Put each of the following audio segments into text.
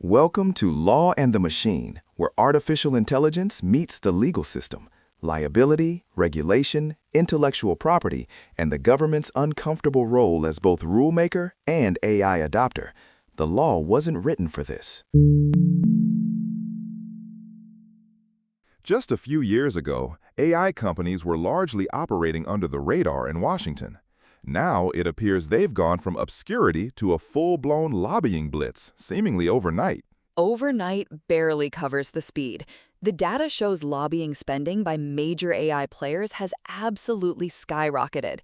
Welcome to Law and the Machine, where artificial intelligence meets the legal system, liability, regulation, intellectual property, and the government's uncomfortable role as both rulemaker and AI adopter. The law wasn't written for this. Just a few years ago, AI companies were largely operating under the radar in Washington. Now it appears they've gone from obscurity to a full-blown lobbying blitz, seemingly overnight. Overnight barely covers the speed. The data shows lobbying spending by major AI players has absolutely skyrocketed.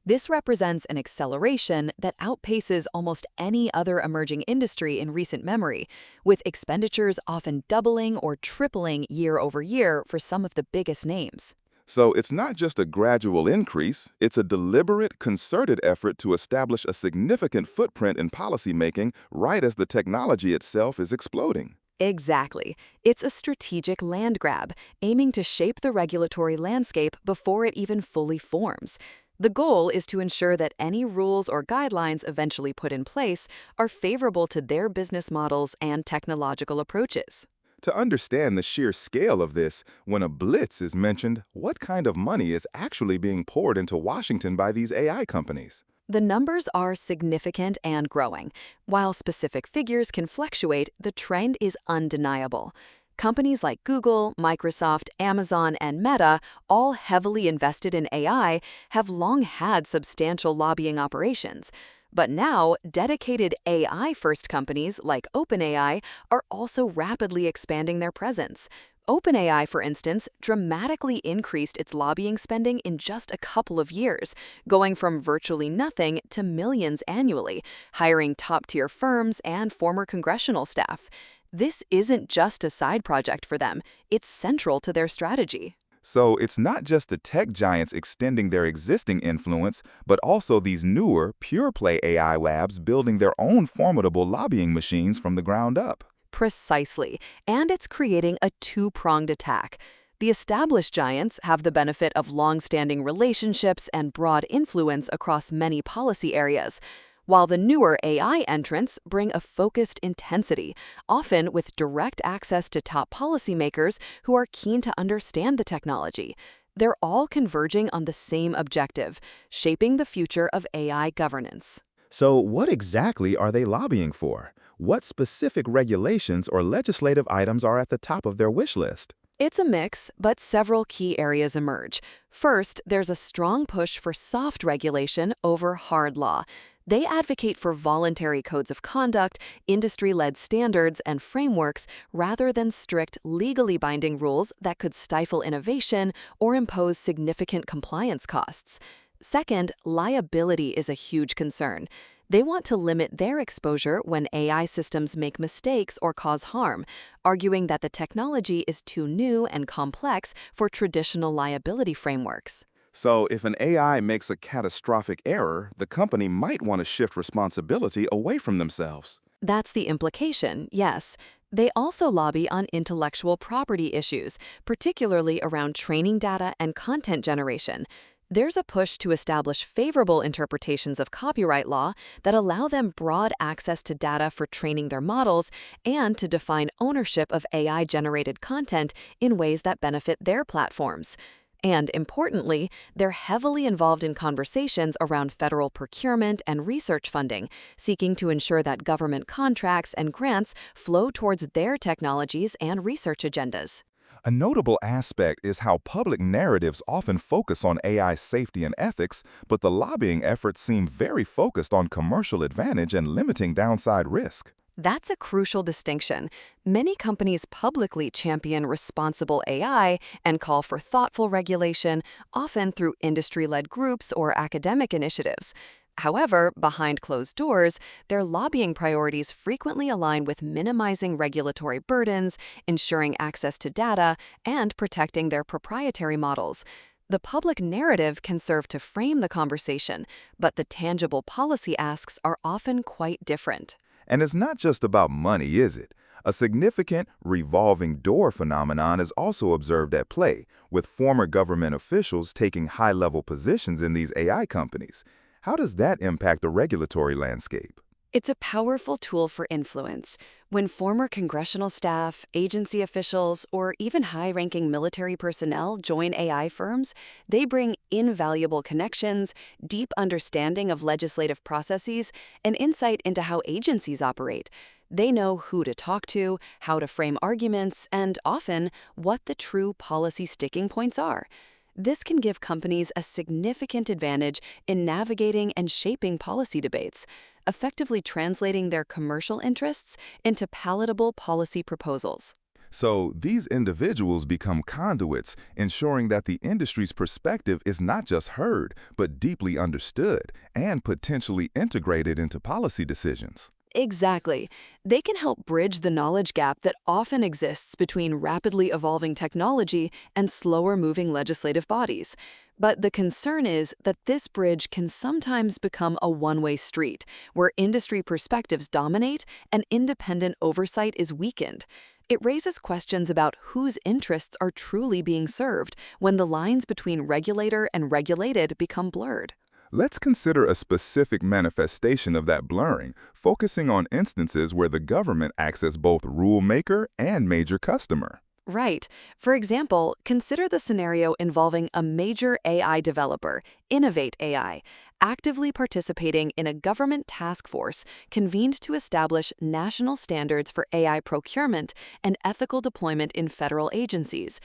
This represents an acceleration that outpaces almost any other emerging industry in recent memory, with expenditures often doubling or tripling year over year for some of the biggest names. So it's not just a gradual increase, it's a deliberate, concerted effort to establish a significant footprint in policymaking right as the technology itself is exploding. Exactly. It's a strategic land grab, aiming to shape the regulatory landscape before it even fully forms. The goal is to ensure that any rules or guidelines eventually put in place are favorable to their business models and technological approaches. To understand the sheer scale of this, when a blitz is mentioned, what kind of money is actually being poured into Washington by these AI companies? The numbers are significant and growing. While specific figures can fluctuate, the trend is undeniable. Companies like Google, Microsoft, Amazon, and Meta, all heavily invested in AI, have long had substantial lobbying operations. But now, dedicated AI-first companies like OpenAI are also rapidly expanding their presence. OpenAI, for instance, dramatically increased its lobbying spending in just a couple of years, going from virtually nothing to millions annually, hiring top-tier firms and former congressional staff. This isn't just a side project for them, it's central to their strategy. So it's not just the tech giants extending their existing influence, but also these newer, pure-play AI labs building their own formidable lobbying machines from the ground up. Precisely, and it's creating a two-pronged attack. The established giants have the benefit of long-standing relationships and broad influence across many policy areas, while the newer AI entrants bring a focused intensity, often with direct access to top policymakers who are keen to understand the technology. They're all converging on the same objective, shaping the future of AI governance. So what exactly are they lobbying for? What specific regulations or legislative items are at the top of their wish list? It's a mix, but several key areas emerge. First, there's a strong push for soft regulation over hard law. They advocate for voluntary codes of conduct, industry-led standards, and frameworks rather than strict, legally binding rules that could stifle innovation or impose significant compliance costs. Second, liability is a huge concern. They want to limit their exposure when AI systems make mistakes or cause harm, arguing that the technology is too new and complex for traditional liability frameworks. So if an AI makes a catastrophic error, the company might want to shift responsibility away from themselves. That's the implication, yes. They also lobby on intellectual property issues, particularly around training data and content generation. There's a push to establish favorable interpretations of copyright law that allow them broad access to data for training their models and to define ownership of AI-generated content in ways that benefit their platforms. And importantly, they're heavily involved in conversations around federal procurement and research funding, seeking to ensure that government contracts and grants flow towards their technologies and research agendas. A notable aspect is how public narratives often focus on AI safety and ethics, but the lobbying efforts seem very focused on commercial advantage and limiting downside risk. That's a crucial distinction. Many companies publicly champion responsible AI and call for thoughtful regulation, often through industry-led groups or academic initiatives. However, behind closed doors, their lobbying priorities frequently align with minimizing regulatory burdens, ensuring access to data, and protecting their proprietary models. The public narrative can serve to frame the conversation, but the tangible policy asks are often quite different. And it's not just about money, is it? A significant revolving door phenomenon is also observed at play, with former government officials taking high-level positions in these AI companies. How does that impact the regulatory landscape? It's a powerful tool for influence. When former congressional staff, agency officials, or even high-ranking military personnel join AI firms, they bring invaluable connections, deep understanding of legislative processes, and insight into how agencies operate. They know who to talk to, how to frame arguments, and often what the true policy sticking points are. This can give companies a significant advantage in navigating and shaping policy debates, effectively translating their commercial interests into palatable policy proposals. So these individuals become conduits, ensuring that the industry's perspective is not just heard, but deeply understood and potentially integrated into policy decisions. Exactly. They can help bridge the knowledge gap that often exists between rapidly evolving technology and slower-moving legislative bodies. But the concern is that this bridge can sometimes become a one-way street, where industry perspectives dominate and independent oversight is weakened. It raises questions about whose interests are truly being served when the lines between regulator and regulated become blurred. Let's consider a specific manifestation of that blurring, focusing on instances where the government acts as both rule maker and major customer. Right. For example, consider the scenario involving a major AI developer, Innovate AI, actively participating in a government task force convened to establish national standards for AI procurement and ethical deployment in federal agencies.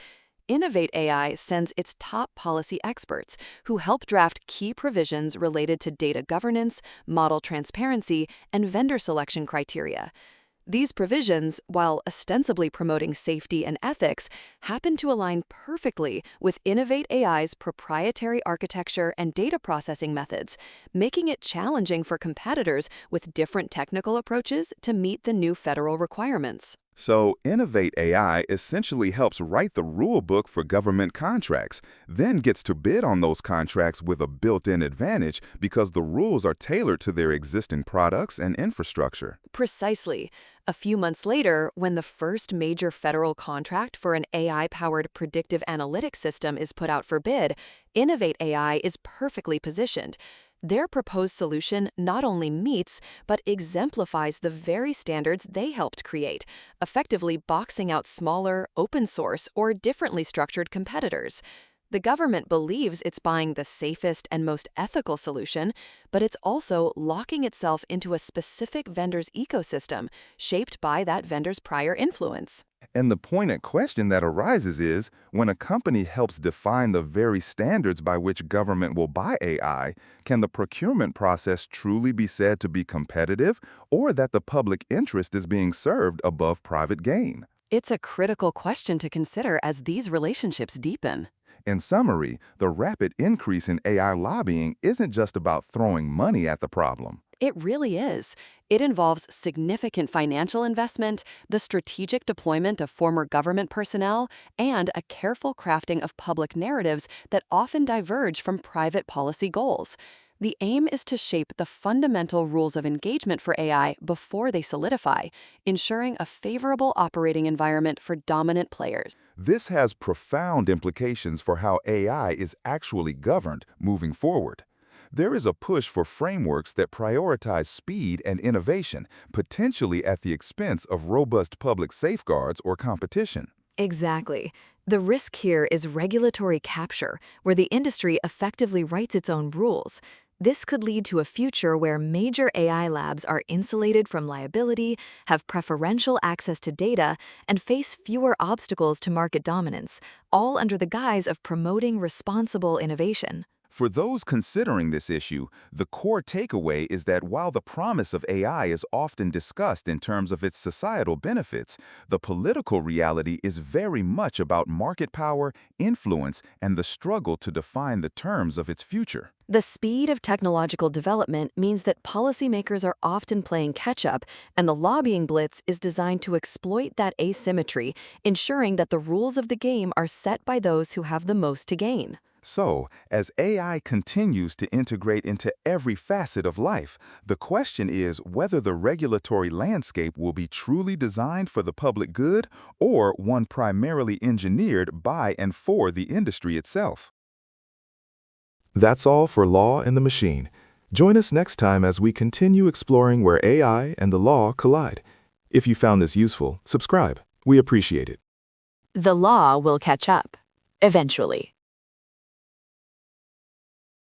Innovate AI sends its top policy experts who help draft key provisions related to data governance, model transparency, and vendor selection criteria. These provisions, while ostensibly promoting safety and ethics, happen to align perfectly with Innovate AI's proprietary architecture and data processing methods, making it challenging for competitors with different technical approaches to meet the new federal requirements. So, Innovate AI essentially helps write the rule book for government contracts, then gets to bid on those contracts with a built-in advantage because the rules are tailored to their existing products and infrastructure. Precisely. A few months later, when the first major federal contract for an AI-powered predictive analytics system is put out for bid, Innovate AI is perfectly positioned. Their proposed solution not only meets, but exemplifies the very standards they helped create, effectively boxing out smaller, open-source, or differently structured competitors. The government believes it's buying the safest and most ethical solution, but it's also locking itself into a specific vendor's ecosystem, shaped by that vendor's prior influence. And the pointed question that arises is, when a company helps define the very standards by which government will buy AI, can the procurement process truly be said to be competitive, or that the public interest is being served above private gain? It's a critical question to consider as these relationships deepen. In summary, the rapid increase in AI lobbying isn't just about throwing money at the problem. It really is. It involves significant financial investment, the strategic deployment of former government personnel, and a careful crafting of public narratives that often diverge from private policy goals. The aim is to shape the fundamental rules of engagement for AI before they solidify, ensuring a favorable operating environment for dominant players. This has profound implications for how AI is actually governed moving forward. There is a push for frameworks that prioritize speed and innovation, potentially at the expense of robust public safeguards or competition. Exactly. The risk here is regulatory capture, where the industry effectively writes its own rules. This could lead to a future where major AI labs are insulated from liability, have preferential access to data, and face fewer obstacles to market dominance, all under the guise of promoting responsible innovation. For those considering this issue, the core takeaway is that while the promise of AI is often discussed in terms of its societal benefits, the political reality is very much about market power, influence, and the struggle to define the terms of its future. The speed of technological development means that policymakers are often playing catch-up, and the lobbying blitz is designed to exploit that asymmetry, ensuring that the rules of the game are set by those who have the most to gain. So, as AI continues to integrate into every facet of life, the question is whether the regulatory landscape will be truly designed for the public good or one primarily engineered by and for the industry itself. That's all for Law and the Machine. Join us next time as we continue exploring where AI and the law collide. If you found this useful, subscribe. We appreciate it. The law will catch up, eventually.